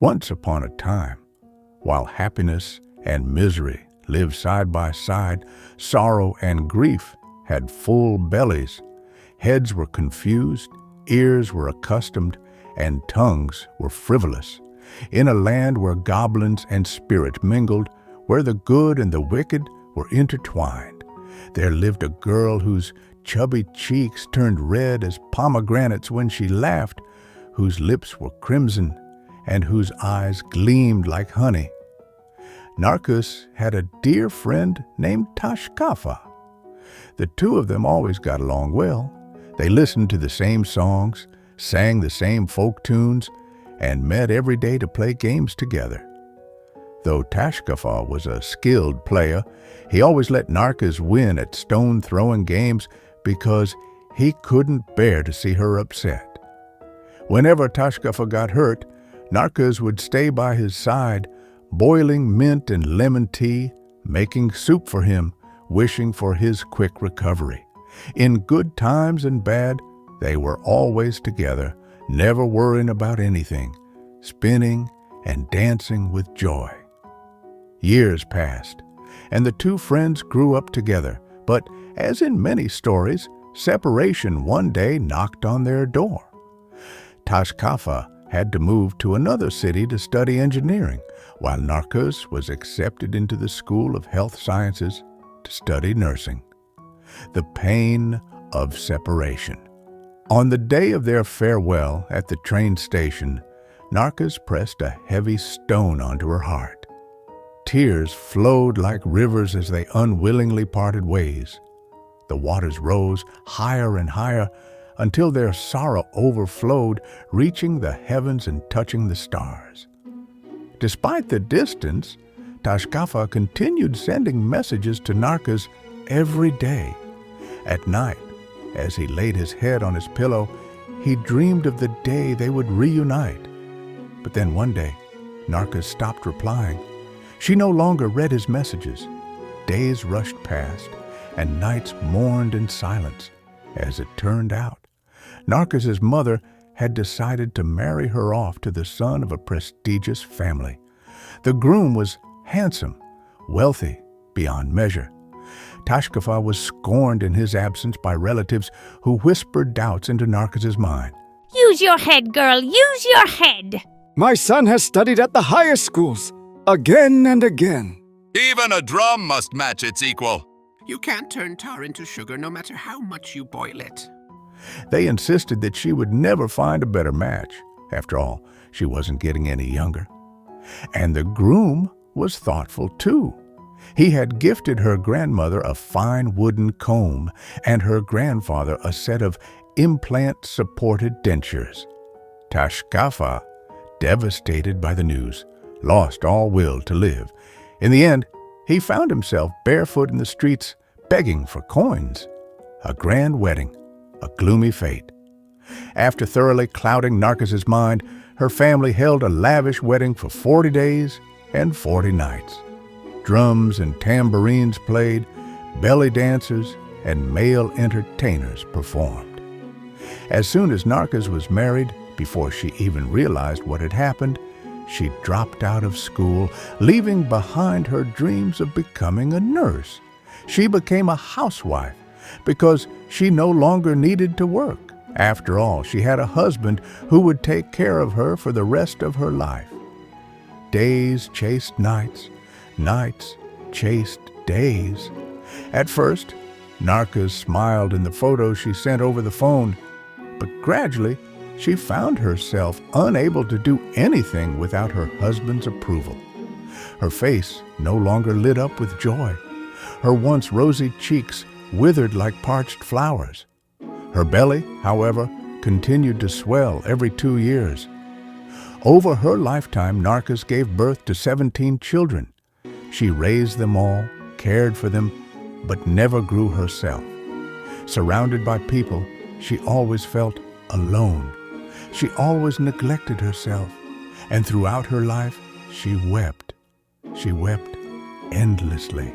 Once upon a time, while happiness and misery lived side by side, sorrow and grief had full bellies. Heads were confused, ears were accustomed, and tongues were frivolous. In a land where goblins and spirits mingled, where the good and the wicked were intertwined, there lived a girl whose chubby cheeks turned red as pomegranates when she laughed, whose lips were crimson, and whose eyes gleamed like honey. Narkız had a dear friend named Taşkafa. The two of them always got along well. They listened to the same songs, sang the same folk tunes, and met every day to play games together. Though Taşkafa was a skilled player, he always let Narkız win at stone-throwing games because he couldn't bear to see her upset. Whenever Taşkafa got hurt, Narkız would stay by his side, boiling mint and lemon tea, making soup for him, wishing for his quick recovery. In good times and bad, they were always together, never worrying about anything, spinning and dancing with joy. Years passed, and the two friends grew up together, but as in many stories, separation one day knocked on their door. Taşkafa had to move to another city to study engineering, while Narkız was accepted into the School of Health Sciences to study nursing. The pain of separation. On the day of their farewell at the train station, Narkız pressed a heavy stone onto her heart. Tears flowed like rivers as they unwillingly parted ways. The waters rose higher and higher until their sorrow overflowed, reaching the heavens and touching the stars. Despite the distance, Taşkafa continued sending messages to Narkız every day. At night, as he laid his head on his pillow, he dreamed of the day they would reunite. But then one day, Narkız stopped replying. She no longer read his messages. Days rushed past, and nights mourned in silence. As it turned out, Narkız's mother had decided to marry her off to the son of a prestigious family. The groom was handsome, wealthy beyond measure. Taşkafa was scorned in his absence by relatives who whispered doubts into Narkız's mind. Use your head, girl, use your head! My son has studied at the higher schools, again and again. Even a drum must match its equal. You can't turn tar into sugar no matter how much you boil it. They insisted that she would never find a better match. After all, she wasn't getting any younger. And the groom was thoughtful too. He had gifted her grandmother a fine wooden comb and her grandfather a set of implant-supported dentures. Taşkafa, devastated by the news, lost all will to live. In the end, he found himself barefoot in the streets, begging for coins. A grand wedding, a gloomy fate. After thoroughly clouding Narkız's mind, her family held a lavish wedding for 40 days and 40 nights. Drums and tambourines played, belly dancers and male entertainers performed. As soon as Narkız was married, before she even realized what had happened, she dropped out of school, leaving behind her dreams of becoming a nurse. She became a housewife because she no longer needed to work. After all, she had a husband who would take care of her for the rest of her life. Days chased nights, nights chased days. At first, Narkız smiled in the photos she sent over the phone, but gradually she found herself unable to do anything without her husband's approval. Her face no longer lit up with joy. Her once rosy cheeks withered like parched flowers. Her belly, however, continued to swell every 2 years. Over her lifetime, Narkız gave birth to 17 children. She raised them all, cared for them, but never grew herself. Surrounded by people, she always felt alone. She always neglected herself, and throughout her life, she wept. She wept endlessly.